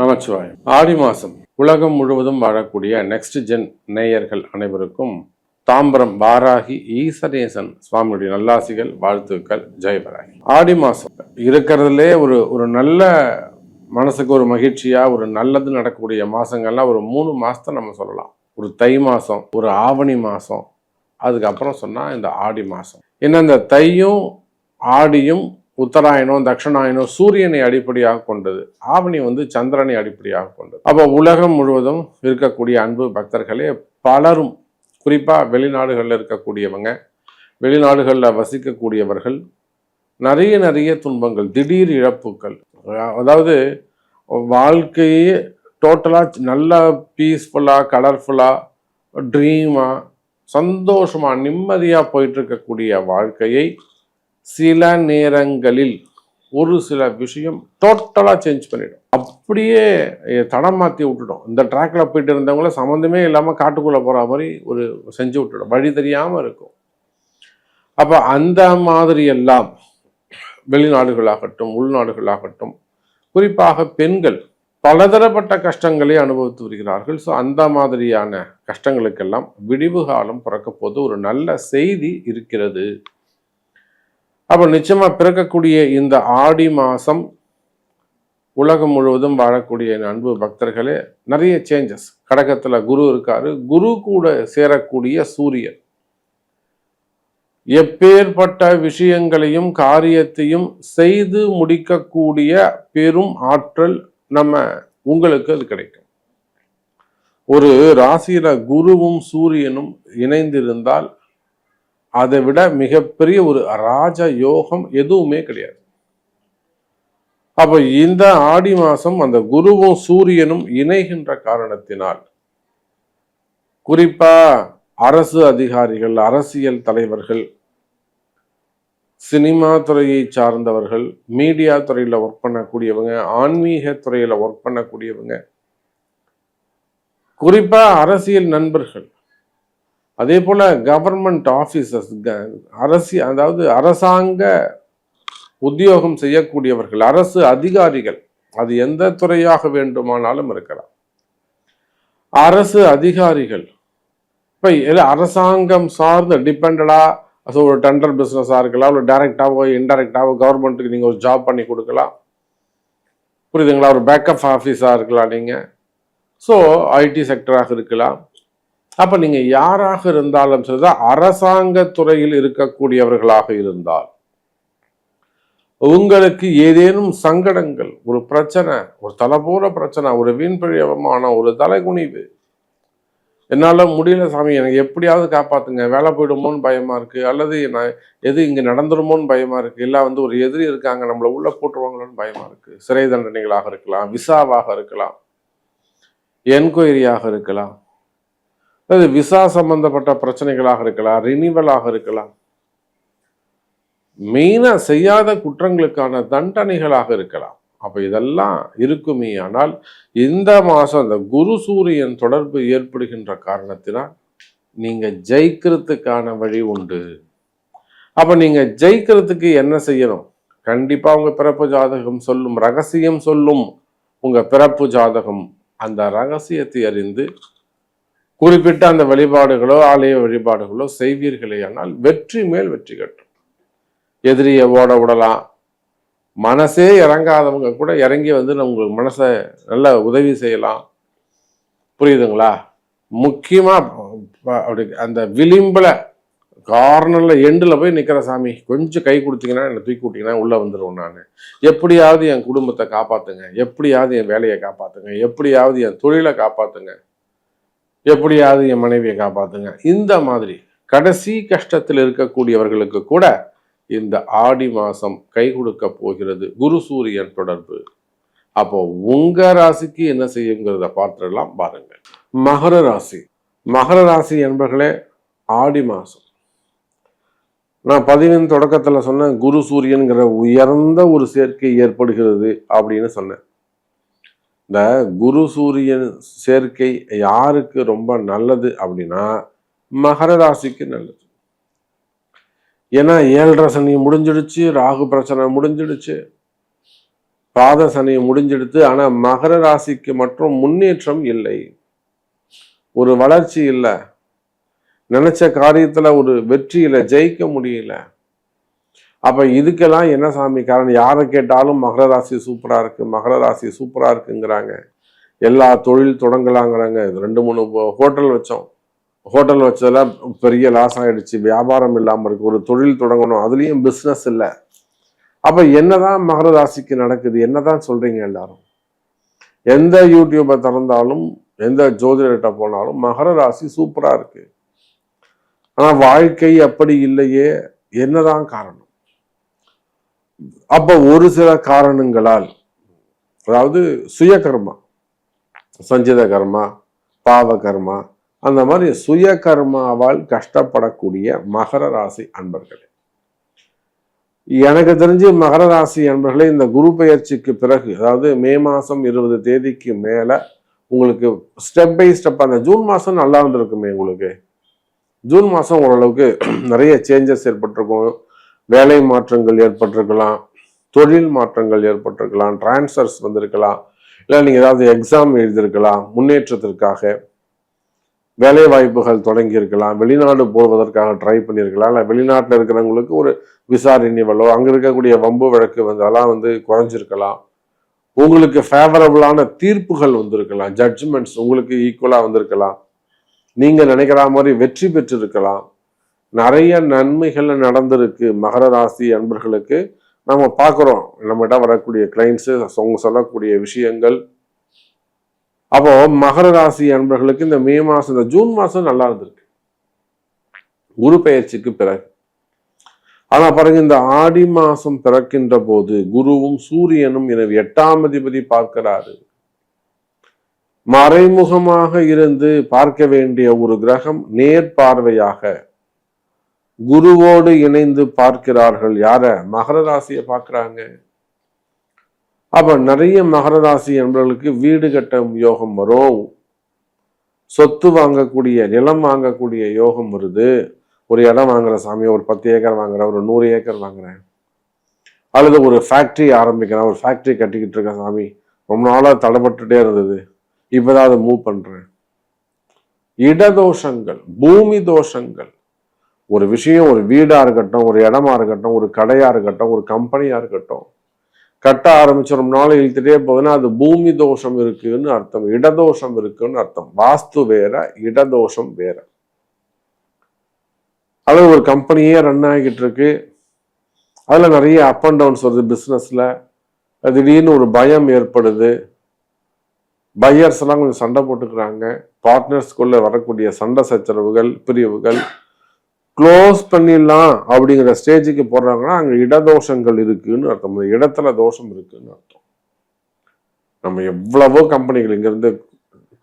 நமச்சிவாயம். ஆடி மாதம் உலகம் முழுவதும் வாழக்கூடிய நெக்ஸ்ட் ஜென் நேயர்கள் அனைவருக்கும் தாம்பரம் வாராகி ஈசனேசன் சுவாமியுடைய நல்லாசிகள், வாழ்த்துக்கள். ஜெயவராகி. ஆடி மாதம் இருக்கிறதுலே ஒரு நல்ல மனசுக்கு ஒரு மகிழ்ச்சியா ஒரு நல்லது நடக்கக்கூடிய மாசங்கள்லாம் ஒரு 3 மாசத்தை நம்ம சொல்லலாம். ஒரு தை மாதம், ஒரு ஆவணி மாதம், அதுக்கப்புறம் சொன்னால் இந்த ஆடி மாதம். ஏன்னா இந்த தையும் ஆடியும் உத்தராயணம் தட்சிணாயனம் சூரியனை அடிப்படையாக கொண்டது, ஆவணி சந்திரனை அடிப்படையாக கொண்டது. அப்போ உலகம் முழுவதும் இருக்கக்கூடிய அன்பு பக்தர்களே பலரும், குறிப்பாக வெளிநாடுகளில் இருக்கக்கூடியவங்க, வெளிநாடுகளில் வசிக்கக்கூடியவர்கள் நிறைய துன்பங்கள், திடீர் இழப்புகள், அதாவது வாழ்க்கையே டோட்டலாக நல்லா பீஸ்ஃபுல்லாக கலர்ஃபுல்லாக ட்ரீமாக சந்தோஷமாக நிம்மதியாக போயிட்டு இருக்கக்கூடிய வாழ்க்கையை சில நேரங்களில் ஒரு சில விஷயம் டோட்டலாக சேஞ்ச் பண்ணிடும். அப்படியே தடம் மாற்றி விட்டுடும். இந்த ட்ராக்ல போயிட்டு இருந்தவங்கள சம்மந்தமே இல்லாமல் காட்டுக்குள்ளே போகிற மாதிரி ஒரு செஞ்சு விட்டுடும், வழி தெரியாமல் இருக்கும். அப்போ அந்த மாதிரி எல்லாம் வெளிநாடுகளாகட்டும் உள்நாடுகளாகட்டும், குறிப்பாக பெண்கள் பலதரப்பட்ட கஷ்டங்களை அனுபவித்து வருகிறார்கள். ஸோ அந்த மாதிரியான கஷ்டங்களுக்கெல்லாம் விடிவு காலம் பிறக்க போது ஒரு நல்ல செய்தி இருக்கிறது. அப்போ நிச்சயமா பிறக்கக்கூடிய இந்த ஆடி மாதம் உலகம் முழுவதும் வாழக்கூடிய அன்பு பக்தர்களே நிறைய சேஞ்சஸ். கடகத்துல குரு இருக்காரு, குரு கூட சேரக்கூடிய சூரியன் எப்பேற்பட்ட விஷயங்களையும் காரியத்தையும் செய்து முடிக்கக்கூடிய பெரும் ஆற்றல் உங்களுக்கு அது கிடைக்கும். ஒரு ராசியில குருவும் சூரியனும் இணைந்திருந்தால் அதை விட மிகப்பெரிய ஒரு ராஜ யோகம் எதுவுமே கிடையாது. அப்போ இந்த ஆடி மாதம் அந்த குருவும் சூரியனும் இணைகின்ற காரணத்தினால் குறிப்பா அரசு அதிகாரிகள், அரசியல் தலைவர்கள், சினிமா துறையை சார்ந்தவர்கள், மீடியா துறையில் ஒர்க் பண்ணக்கூடியவங்க, ஆன்மீக துறையில் ஒர்க் பண்ணக்கூடியவங்க, குறிப்பா அரசியல் நண்பர்கள், அதே போல கவர்மெண்ட் ஆபீசர்ஸ், அதாவது அரசாங்க உத்தியோகம் செய்யக்கூடியவர்கள், அரசு அதிகாரிகள், அது எந்த துறையாக வேண்டுமானாலும் இருக்கலாம். அரசு அதிகாரிகள் இப்ப அரசாங்கம் சார்ந்த டிபெண்டடா ஒரு டெண்டர் பிசினஸா இருக்கலாம், ஒரு டைரக்டாவோ இன்டைரக்டாவோ கவர்மெண்ட்டுக்கு நீங்க ஒரு ஜாப் பண்ணி கொடுக்கலாம், புரியுதுங்களா? ஒரு பேக்கப் ஆஃபீஸா இருக்கலாம் நீங்க. ஸோ ஐடி செக்டராக இருக்கலாம். அப்ப நீங்க யாராக இருந்தாலும் சரிதான், அரசாங்க துறையில் இருக்கக்கூடியவர்களாக இருந்தால் உங்களுக்கு ஏதேனும் சங்கடங்கள், ஒரு பிரச்சனை, ஒரு தலைபோற பிரச்சனை, ஒரு வீண்பிழையமான ஒரு தலைகுனிவு, என்னால முடியல சாமி, எனக்கு எப்படியாவது காப்பாத்துங்க, வேலை போயிடுமோன்னு பயமா இருக்கு, அல்லது எது இங்க நடந்துருமோன்னு பயமா இருக்கு, இல்ல ஒரு எதிரி இருக்காங்க நம்மளை உள்ள போட்டுருவாங்களோன்னு பயமா இருக்கு, சிறை தண்டனைகளாக இருக்கலாம், விசாவாக இருக்கலாம், என்கொயரியாக இருக்கலாம், அது விசா சம்பந்தப்பட்ட பிரச்சனைகளாக இருக்கலாம், ரினிவலாக இருக்கலாம், மெயினா செய்யாத குற்றங்களுக்கான தண்டனைகளாக இருக்கலாம். அப்ப இதெல்லாம் இருக்குமே. ஆனால் இந்த மாசம் அந்த குரு சூரியன் தொடர்பு ஏற்படுகின்ற காரணத்தினால் நீங்க ஜெயிக்கிறதுக்கான வழி உண்டு. அப்ப நீங்க ஜெயிக்கிறதுக்கு என்ன செய்யணும்? கண்டிப்பா உங்க பிறப்பு ஜாதகம் சொல்லும், ரகசியம் சொல்லும் உங்க பிறப்பு ஜாதகம். அந்த ரகசியத்தை அறிந்து குறிப்பிட்ட அந்த வழிபாடுகளோ ஆலய வழிபாடுகளோ செய்வீர்களே ஆனால் வெற்றி மேல் வெற்றி கட்டும். எதிரியை ஓட விடலாம். மனசே இறங்காதவங்க கூட இறங்கி உங்களுக்கு மனசை நல்ல உதவி செய்யலாம், புரியுதுங்களா? முக்கியமா அப்படி அந்த விளிம்புல கார்னர்ல எண்டில் போய் நிக்கிற சாமி, கொஞ்சம் கை கொடுத்தீங்கன்னா என்னை தூக்கி விட்டீங்கன்னா உள்ள வந்துடுவோம், நான் எப்படியாவது என் குடும்பத்தை காப்பாத்துங்க, எப்படியாவது என் வேலையை காப்பாத்துங்க, எப்படியாவது என் தொழிலை காப்பாத்துங்க, எப்படியாவது என் மனைவியை காப்பாத்துங்க. இந்த மாதிரி கடைசி கஷ்டத்தில் இருக்கக்கூடியவர்களுக்கு கூட இந்த ஆடி மாசம் கை கொடுக்க போகிறது குரு சூரியன் தொடர்பு. அப்போ உங்க ராசிக்கு என்ன செய்யுங்கிறத பார்த்துடலாம், பாருங்கள். மகர ராசி. மகர ராசி என்பர்களே, ஆடி மாசம் நான் பதிவின் தொடக்கத்துல சொன்னேன், குரு சூரியன்கிற உயர்ந்த ஒரு சேர்க்கை ஏற்படுகிறது அப்படின்னு சொன்னேன். இந்த குரு சூரியன் சேர்க்கை யாருக்கு ரொம்ப நல்லது அப்படின்னா மகர ராசிக்கு நல்லது. ஏன்னா 7.5 சனி முடிஞ்சிடுச்சு, ராகு பிரச்சனை முடிஞ்சிடுச்சு, பாத சனி முடிஞ்செடுத்து. ஆனா மகர ராசிக்கு மற்றும் முன்னேற்றம் இல்லை, ஒரு வளர்ச்சி இல்லை, நினைச்ச காரியத்துல ஒரு வெற்றியில ஜெயிக்க முடியல. அப்ப இதுக்கெல்லாம் என்ன சாமி காரணம்? யாரை கேட்டாலும் மகர ராசி சூப்பரா இருக்கு, மகர ராசி சூப்பரா இருக்குங்கிறாங்க. எல்லா தொழில் தொடங்கலாங்கிறாங்க. 2-3 ஹோட்டல் வச்சோம், ஹோட்டல் வச்சதுல பெரிய லாஸ் ஆயிடுச்சு, வியாபாரம் இல்லாம இருக்கு. ஒரு தொழில் தொடங்கணும், அதுலயும் பிசினஸ் இல்லை. அப்ப என்னதான் மகர ராசிக்கு நடக்குது? என்னதான் சொல்றீங்க எல்லாரும்? எந்த யூடியூபை திறந்தாலும் எந்த ஜோதிடர்கிட்ட போனாலும் மகர ராசி சூப்பரா இருக்கு, ஆனா வாழ்க்கை அப்படி இல்லையே, என்னதான் காரணம்? அப்ப ஒரு சில காரணங்களால், அதாவது சுய கர்மா, சஞ்சித கர்மா, பாவ கர்மா, அந்த மாதிரி சுய கர்மாவால் கஷ்டப்படக்கூடிய மகர ராசி அன்பர்களே, எனக்கு தெரிஞ்சு மகர ராசி அன்பர்களே இந்த குரு பெயர்ச்சிக்கு பிறகு, அதாவது மே மாசம் 20 தேதிக்கு மேல உங்களுக்கு ஸ்டெப் பை ஸ்டெப், அந்த ஜூன் மாசம் நல்லா இருந்திருக்குமே உங்களுக்கு. ஜூன் மாசம் ஓரளவுக்கு நிறைய சேஞ்சஸ் ஏற்பட்டிருக்கும், வேலை மாற்றங்கள் ஏற்பட்டிருக்கலாம், தொழில் மாற்றங்கள் ஏற்பட்டிருக்கலாம், டிரான்ஸ்ஃபர்ஸ் வந்திருக்கலாம், இல்லை நீங்க ஏதாவது எக்ஸாம் எழுதியிருக்கலாம், முன்னேற்றத்திற்காக வேலை வாய்ப்புகள் தொடங்கி இருக்கலாம், வெளிநாடு போவதற்காக ட்ரை பண்ணியிருக்கலாம், இல்லை வெளிநாட்டில் இருக்கிறவங்களுக்கு ஒரு விசா ரினிவலோ, அங்கே இருக்கக்கூடிய வம்பு வழக்கு அதெல்லாம் குறைஞ்சிருக்கலாம், உங்களுக்கு ஃபேவரபிளான தீர்ப்புகள் வந்திருக்கலாம், ஜட்ஜ்மெண்ட்ஸ் உங்களுக்கு ஈக்குவலாக வந்திருக்கலாம், நீங்க நினைக்கிற மாதிரி வெற்றி பெற்றிருக்கலாம். நிறைய நன்மைகள் நடந்திருக்கு மகர ராசி அன்பர்களுக்கு. நம்ம பார்க்குறோம், நம்மகிட்ட வரக்கூடிய கிளைண்ட்ஸு அவங்க சொல்லக்கூடிய விஷயங்கள். அப்போ மகர ராசி அன்பர்களுக்கு இந்த மே மாசம், இந்த ஜூன் மாசம் நல்லா இருந்திருக்கு குரு பெயர்ச்சிக்கு பிறகு. ஆனா பாருங்க, இந்த ஆடி மாசம் பிறக்கின்ற போது குருவும் சூரியனும் எனவே 8ஆம் அதிபதி பார்க்கிறாரு. மறைமுகமாக இருந்து பார்க்க வேண்டிய ஒரு கிரகம் நேர் பார்வையாக குருவோடு இணைந்து பார்க்கிறார்கள். யார? மகர ராசியை பார்க்கிறாங்க. அப்ப நிறைய மகர ராசி என்பவர்களுக்கு வீடு கட்டும் யோகம் வரும், சொத்து வாங்கக்கூடிய, நிலம் வாங்கக்கூடிய யோகம் வருது. ஒரு இடம் வாங்குற சாமி, ஒரு 10 ஏக்கர் வாங்குறேன், ஒரு 100 ஏக்கர் வாங்குறேன், அல்லது ஒரு ஃபேக்டரி ஆரம்பிக்கிறேன், ஒரு ஃபேக்டரி கட்டிக்கிட்டு இருக்கேன் சாமி, ரொம்ப நாளா தடைப்பட்டுட்டே இருந்தது, இப்பதான் அதை மூவ் பண்றேன். இடதோஷங்கள், பூமி தோஷங்கள், ஒரு விஷயம், ஒரு வீடா இருக்கட்டும், ஒரு இடமா இருக்கட்டும், ஒரு கடையா இருக்கட்டும், ஒரு கம்பெனியா இருக்கட்டும், கட்ட ஆரம்பிச்சு ரொம்ப நாள் இழுத்துட்டே போகுதுன்னா அது பூமி தோஷம் இருக்குன்னு அர்த்தம், இடதோஷம் இருக்குன்னு அர்த்தம். வாஸ்து வேற, இடதோஷம் வேற. அது ஒரு கம்பெனியே ரன் ஆகிட்டு இருக்கு, அதுல நிறைய அப் அண்ட் டவுன்ஸ் வருது பிசினஸ்ல, திடீர்னு ஒரு பயம் ஏற்படுது, பையர்ஸ் எல்லாம் கொஞ்சம் சண்டை போட்டுக்கிறாங்க, பார்ட்னர்ஸ்குள்ள வரக்கூடிய சண்டை சச்சரவுகள், பிரிவுகள், க்ளோஸ் பண்ணிடலாம் அப்படிங்கிற ஸ்டேஜுக்கு போடுறாங்கன்னா அங்க இடதோஷங்கள் இருக்குன்னு அர்த்தம், இடத்துல தோஷம் இருக்குன்னு அர்த்தம். நம்ம எவ்வளவோ கம்பெனிகள் இங்கிருந்து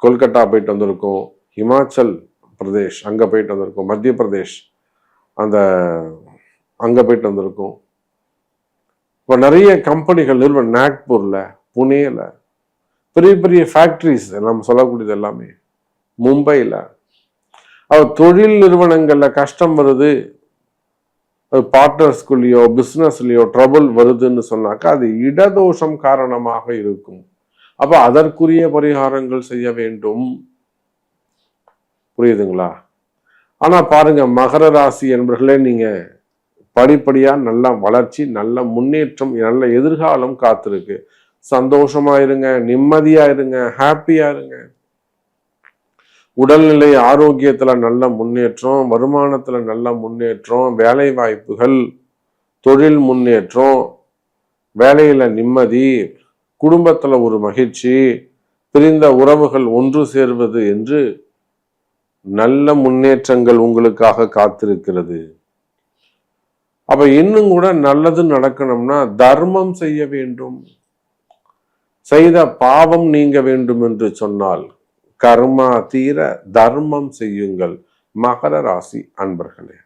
கொல்கட்டா போயிட்டு வந்திருக்கோம், ஹிமாச்சல் பிரதேஷ் அங்க போயிட்டு வந்திருக்கோம், மத்திய பிரதேஷ் அந்த அங்க போயிட்டு வந்திருக்கோம். இப்போ நிறைய கம்பெனிகள் நிறுவனம், நாக்பூர்ல, புனேல பெரிய பெரிய ஃபேக்டரிஸ் நம்ம சொல்லக்கூடியது எல்லாமே, மும்பைல. தொழில் நிறுவனங்கள்ல கஷ்டம் வருது, பார்ட்னர்ஸ்குள்ளேயோ பிசினஸ்லயோ ட்ரபிள் வருதுன்னு சொன்னாக்கா அது இடதோஷம் காரணமாக இருக்கும். அப்ப அதற்குரிய பரிகாரங்கள் செய்ய வேண்டும். புரியுதுங்களா? ஆனா பாருங்க மகர ராசி என்பர்களே, நீங்க படிப்படியா நல்ல வளர்ச்சி, நல்ல முன்னேற்றம், நல்ல எதிர்காலம் காத்திருக்கு. சந்தோஷமா இருங்க, நிம்மதியா இருங்க, ஹாப்பியா இருங்க. உடல்நிலை ஆரோக்கியத்துல நல்ல முன்னேற்றம், வருமானத்துல நல்ல முன்னேற்றம், வேலை வாய்ப்புகள், தொழில் முன்னேற்றம், வேலையில நிம்மதி, குடும்பத்துல ஒரு மகிழ்ச்சி, பிரிந்த உறவுகள் ஒன்று சேர்வது என்று நல்ல முன்னேற்றங்கள் உங்களுக்காக காத்திருக்கிறது. அப்ப இன்னும் கூட நல்லது நடக்கணும்னா தர்மம் செய்ய வேண்டும். செய்த பாவம் நீங்க வேண்டும் என்று சொன்னால் கர்மா தீர தர்மம் செய்யுங்கள் மகர ராசி அன்பர்களே.